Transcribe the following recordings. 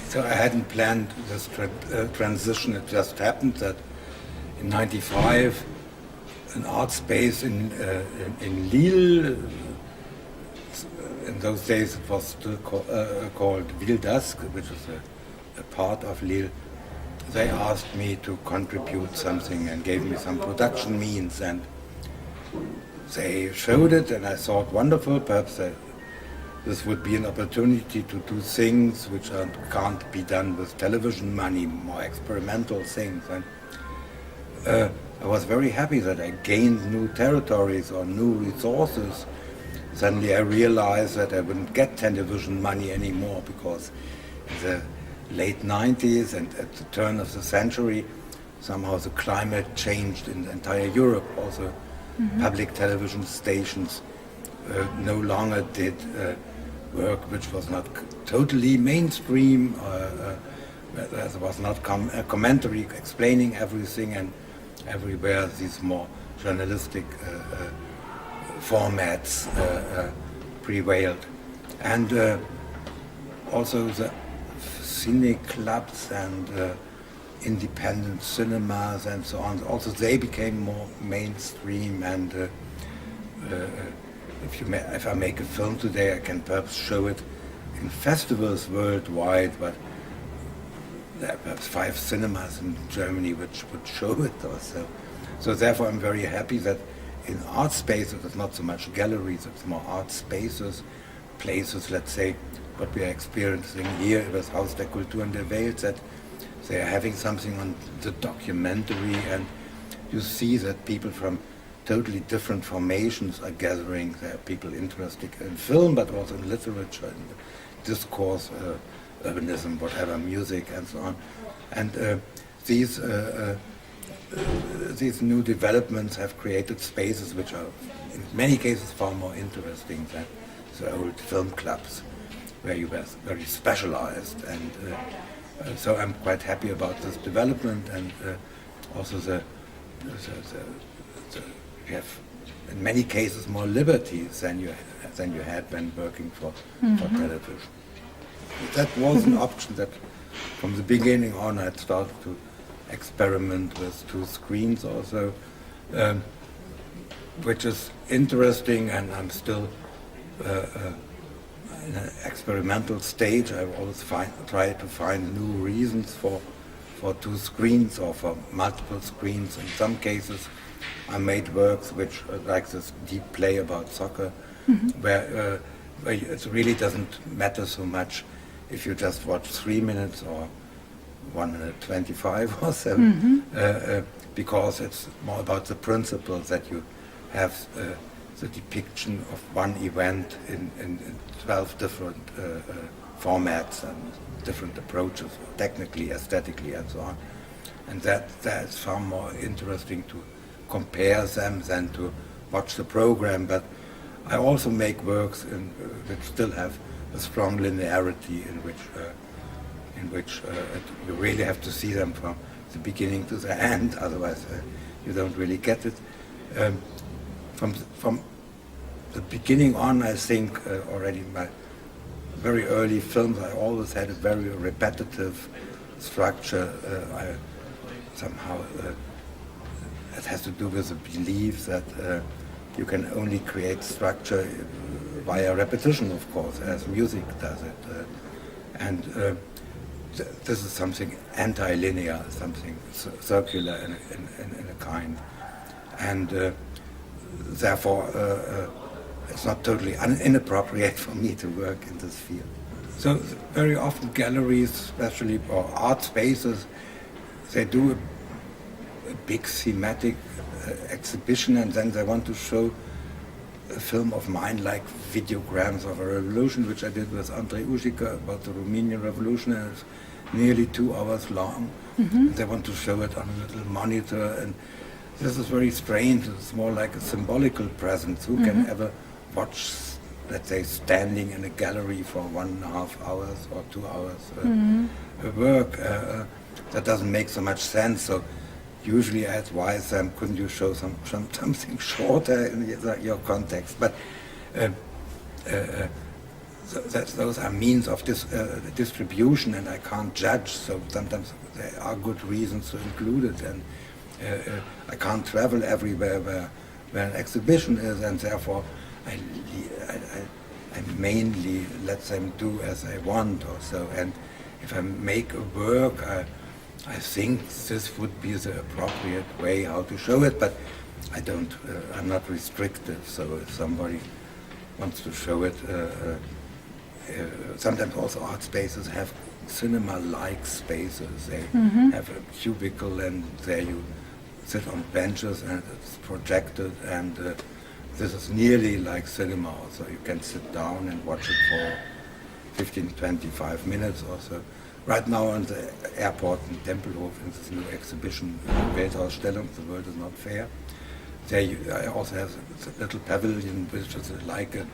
So I hadn't planned this transition. It just happened that in '95, an art space in Lille, in those days it was still called Ville d'Ascq, which is a part of Lille. They asked me to contribute something and gave me some production means, and they showed it, and I thought, wonderful, perhaps this would be an opportunity to do things which can't be done with television money, more experimental things. And I was very happy that I gained new territories or new resources. Suddenly I realized that I wouldn't get television money anymore, because in the late 90s and at the turn of the century, somehow the climate changed in the entire Europe. Also, public television stations no longer did work which was not totally mainstream. There was not a commentary explaining everything, and everywhere these more journalistic formats prevailed. And also the cine clubs and independent cinemas and so on, also they became more mainstream. And if I make a film today, I can perhaps show it in festivals worldwide, but there are perhaps 5 cinemas in Germany which would show it also. So therefore I'm very happy that in art spaces, it's not so much galleries, it's more art spaces, places, let's say, what we are experiencing here with Haus der Kultur in der Welt, that they are having something on the documentary, and you see that people from totally different formations are gathering. There are people interested in film, but also in literature, in discourse, urbanism, whatever, music, and so on. And these new developments have created spaces which are, in many cases, far more interesting than the old film clubs, where you were very specialized. And so I'm quite happy about this development, and also you have, in many cases, more liberties than you had when working for television. That was an option that, from the beginning on, I started to experiment with 2 screens also, which is interesting, and I'm still in an experimental stage. I always try to find new reasons for 2 screens or for multiple screens. In some cases, I made works which, like this deep play about soccer, where it really doesn't matter so much if you just watch 3 minutes or 125 or so, because it's more about the principle that you have the depiction of one event in 12 different formats and different approaches, technically, aesthetically, and so on. And that's far more interesting to compare them than to watch the program. But I also make works that still have a strong linearity, in which you really have to see them from the beginning to the end, otherwise you don't really get it. From the beginning on, I think already in my very early films, I always had a very repetitive structure. Somehow it has to do with the belief that you can only create structure via repetition, of course, as music does it. And this is something anti-linear, something circular in a kind. And therefore, it's not totally inappropriate for me to work in this field. So very often galleries, especially, or art spaces, they do a big thematic exhibition, and then they want to show a film of mine, like Videograms of a Revolution, which I did with Andrei Užička about the Romanian Revolution, and it's nearly 2 hours long. They want to show it on a little monitor, and this is very strange. It's more like a symbolical presence. Who can ever watch, let's say, standing in a gallery for 1.5 hours or 2 hours work? That doesn't make so much sense. So usually I advise them, couldn't you show something shorter in your context? But those are means of distribution, and I can't judge. So sometimes there are good reasons to include it, and I can't travel everywhere where an exhibition is, and therefore I mainly let them do as I want or so. And if I make a work, I think this would be the appropriate way how to show it, but I'm not restrictive. So if somebody wants to show it, sometimes also art spaces have cinema-like spaces. They have a cubicle, and there you sit on benches and it's projected, and this is nearly like cinema. So you can sit down and watch it for 15, 25 minutes or so. Right now on the airport in Tempelhof, in this new exhibition, Weltausstellung, The World is Not Fair, there I also have a little pavilion which is like a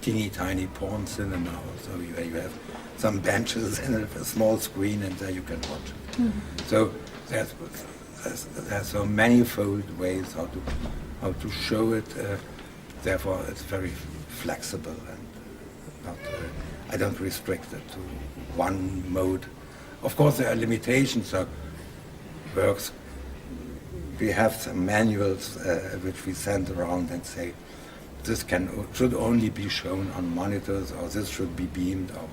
teeny tiny porn cinema. So you have some benches and a small screen, and there you can watch it. Mm-hmm. So there's so manifold ways how to show it. Therefore, it's very flexible, and not, I don't restrict it to one mode. Of course, there are limitations. So works, we have some manuals which we send around and say this should only be shown on monitors, or this should be beamed, or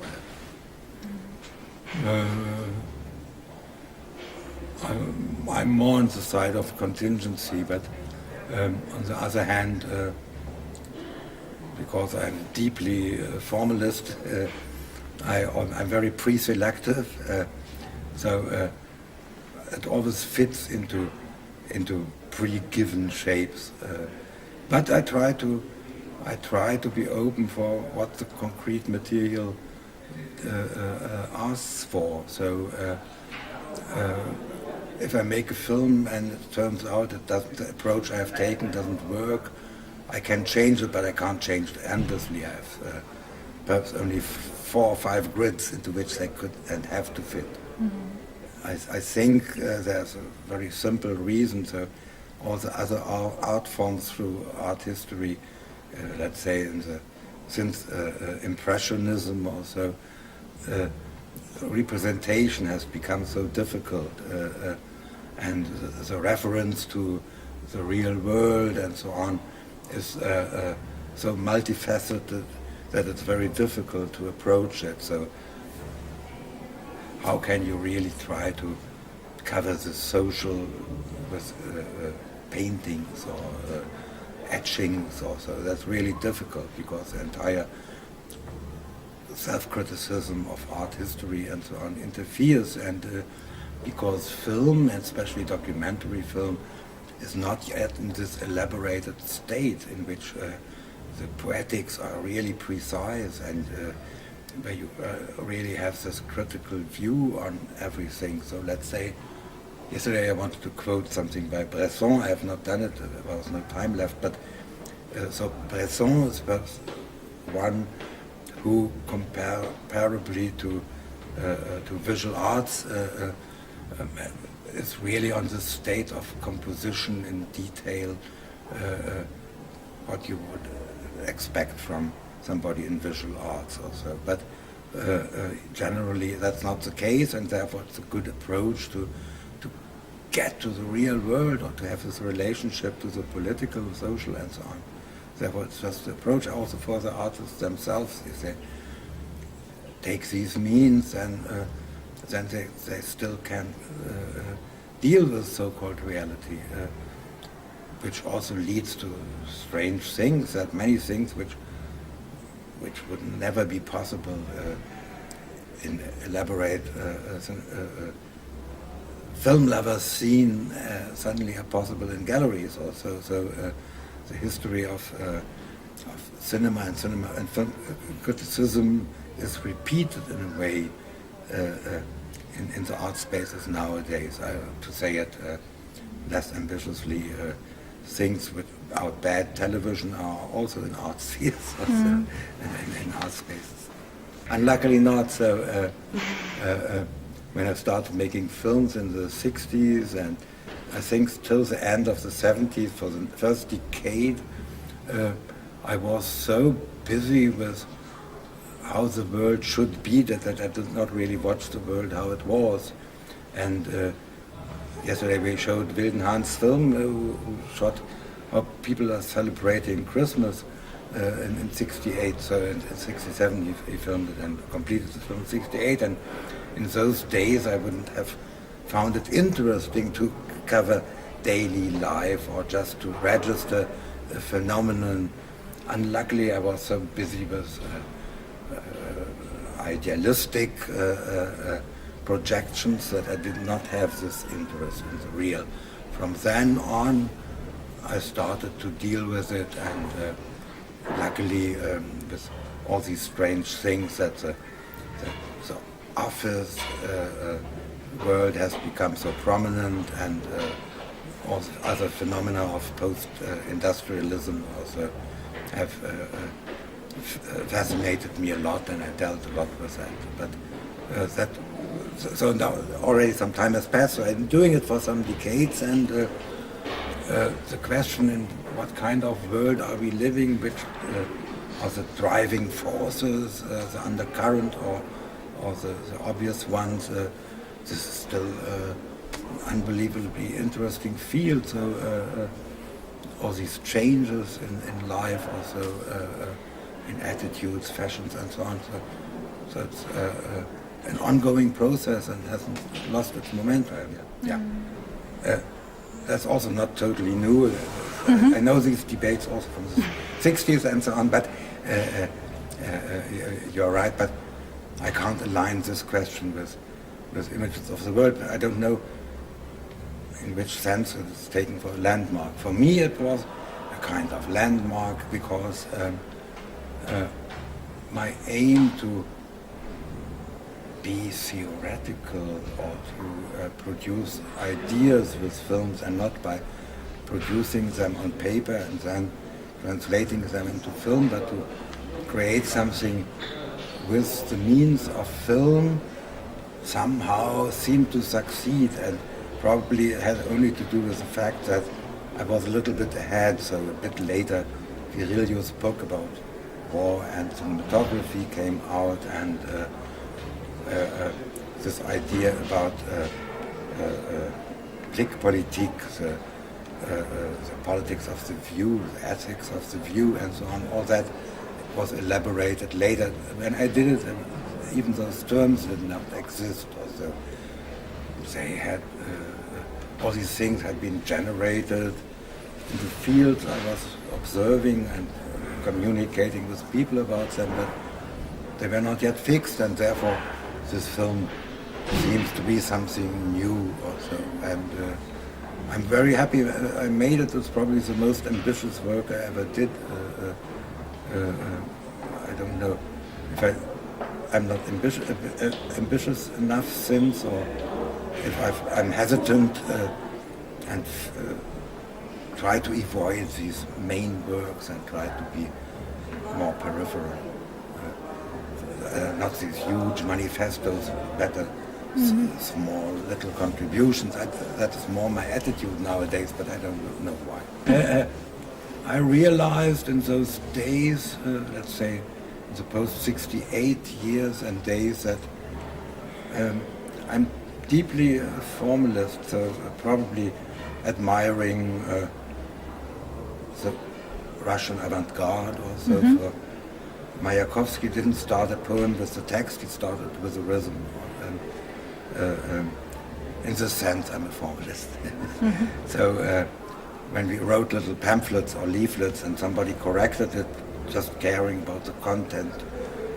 whatever. I'm more on the side of contingency, but on the other hand, because I'm deeply formalist, I'm very pre-selective, so it always fits into pre-given shapes. But I try to be open for what the concrete material asks for. So if I make a film and it turns out that the approach I have taken doesn't work, I can change it, but I can't change it endlessly. I have perhaps only 4 or 5 grids into which they could and have to fit. Mm-hmm. I think there's a very simple reason. So all the other art forms through art history, let's say since Impressionism also, representation has become so difficult, and the reference to the real world and so on is so multifaceted that it's very difficult to approach it. So how can you really try to cover the social with paintings or etchings or so? That's really difficult, because the entire self-criticism of art history and so on interferes, and because film, and especially documentary film, is not yet in this elaborated state in which the poetics are really precise, and where you really have this critical view on everything. So let's say, yesterday I wanted to quote something by Bresson. I have not done it, there was no time left, but so Bresson is perhaps one who comparably to visual arts is really on the state of composition in detail, what you would expect from somebody in visual arts also. But generally that's not the case, and therefore it's a good approach to get to the real world, or to have this relationship to the political, social, and so on. Therefore it's just the approach also for the artists themselves. If they take these means, and then they still can deal with so-called reality, which also leads to strange things, that many things which would never be possible in elaborate film lovers scene suddenly are possible in galleries also. So the history of cinema and film criticism is repeated in a way in the art spaces nowadays. To say it less ambitiously, things without bad television are also in art spheres, in art spaces. Unluckily not. So when I started making films in the 60s, and I think till the end of the 70s, for the first decade, I was so busy with how the world should be, that I did not really watch the world how it was. And yesterday we showed Wildenhahn's film, who shot how people are celebrating Christmas in 68. So in 67 he filmed it and completed the film in 68. And in those days I wouldn't have found it interesting to cover daily life or just to register a phenomenon. Unluckily, I was so busy with idealistic projections that I did not have this interest in the real. From then on, I started to deal with it, and luckily, with all these strange things that the office world has become so prominent, and all the other phenomena of post-industrialism also have fascinated me a lot, and I dealt a lot with that. But so now already some time has passed, so I'm doing it for some decades, and the question in what kind of world are we living, which are the driving forces, the undercurrent or the obvious ones, this is still unbelievably interesting field. So all these changes in life, also in attitudes, fashions, and so on. So it's an ongoing process and hasn't lost its momentum. Yeah. That's also not totally new. I know these debates also from the 60s and so on, but you're right, but I can't align this question with images of the world. I don't know in which sense it is taken for a landmark. For me it was a kind of landmark because my aim to be theoretical or to produce ideas with films, and not by producing them on paper and then translating them into film, but to create something with the means of film, somehow seemed to succeed, and probably it had only to do with the fact that I was a little bit ahead. So a bit later Virilius' book about war and cinematography came out, and this idea about Blickpolitik, the politics of the view, the ethics of the view, and so on, all that was elaborated later. When I did it, even those terms did not exist. Also, they had all these things had been generated in the fields I was observing and communicating with people about them, but they were not yet fixed, and therefore this film seems to be something new also. And I'm very happy I made it. It's probably the most ambitious work I ever did. I don't know if I'm not ambitious enough since, or if I'm hesitant and try to avoid these main works and try to be more peripheral. Not these huge manifestos, better small little contributions. That is more my attitude nowadays, but I don't know why. I realized in those days, let's say in the post-68 years and days, that I'm deeply a formalist, so probably admiring the Russian avant-garde also. For Mayakovsky didn't start a poem with the text, he started with a rhythm. And in this sense, I'm a formalist. So when we wrote little pamphlets or leaflets and somebody corrected it, just caring about the content,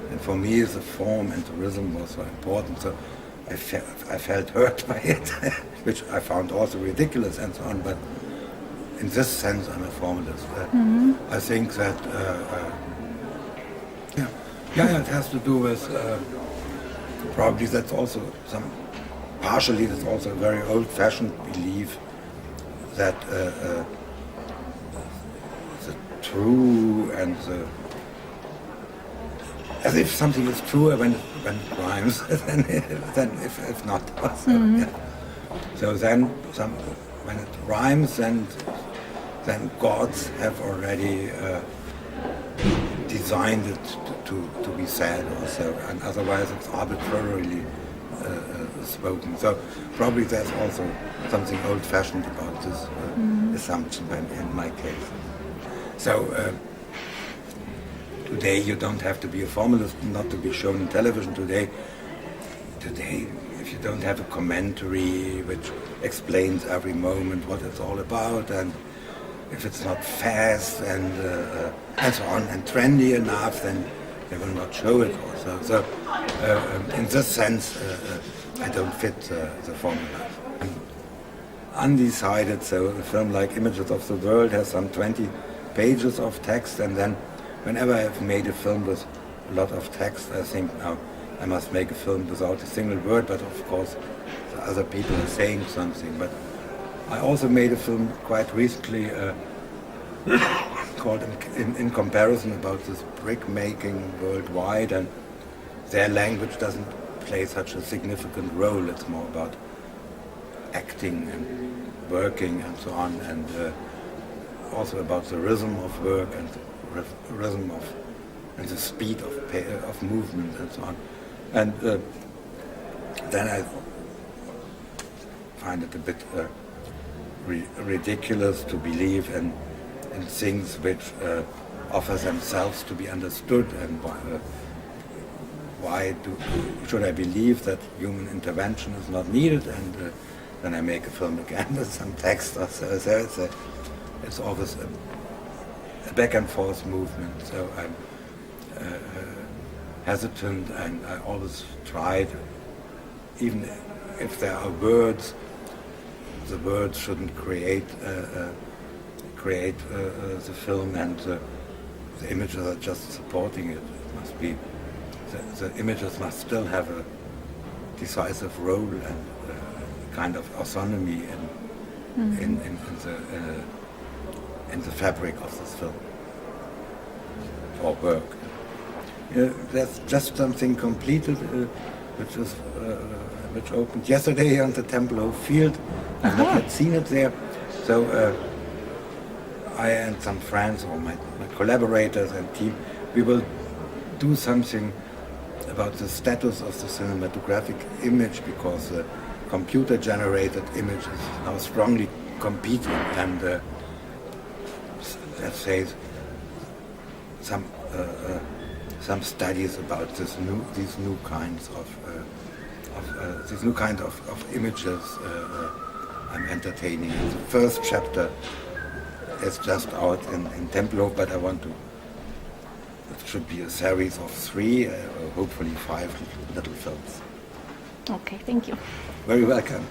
and for me the form and the rhythm was so important, so I felt hurt by it, which I found also ridiculous and so on, but in this sense I'm a formalist. I think that it has to do with probably that's also partially that's also a very old-fashioned belief that the true and the, as if something is truer when it rhymes than if not. So then when it rhymes, then gods have already designed it to be said also, and otherwise it's arbitrarily spoken. So probably there's also something old-fashioned about this assumption in my case. So today you don't have to be a formalist not to be shown in television. Today, if you don't have a commentary which explains every moment what it's all about, and if it's not fast and so on and trendy enough, then they will not show it also. So in this sense, I don't fit the formula. I'm undecided, so a film like Images of the World has some 20 pages of text, and then whenever I've made a film with a lot of text, I think now I must make a film without a single word, but of course the other people are saying something. But I also made a film quite recently called in Comparison about this brick making worldwide, and their language doesn't play such a significant role. It's more about acting and working and so on, and also about the rhythm of work and the rhythm of and the speed of movement and so on. And then I find it a bit ridiculous to believe in things which offer themselves to be understood, and why should I believe that human intervention is not needed, and then I make a film again with some text or so. So it's always a back and forth movement. So I'm hesitant, and I always tried, even if there are words, the words shouldn't create the film, and the images are just supporting it. It must be the images must still have a decisive role and kind of autonomy in the fabric of this film or work. There's just something completed, which opened yesterday on the Tempelhof field. I've not yet seen it there, so I and some friends or my collaborators and team, we will do something about the status of the cinematographic image, because the computer-generated image is now strongly competing, and let's say some studies about these new kinds of images I'm entertaining. The first chapter is just out in Tempelhof, but I want to. It should be a series of 3, hopefully 5 little films. Okay, thank you. Very welcome.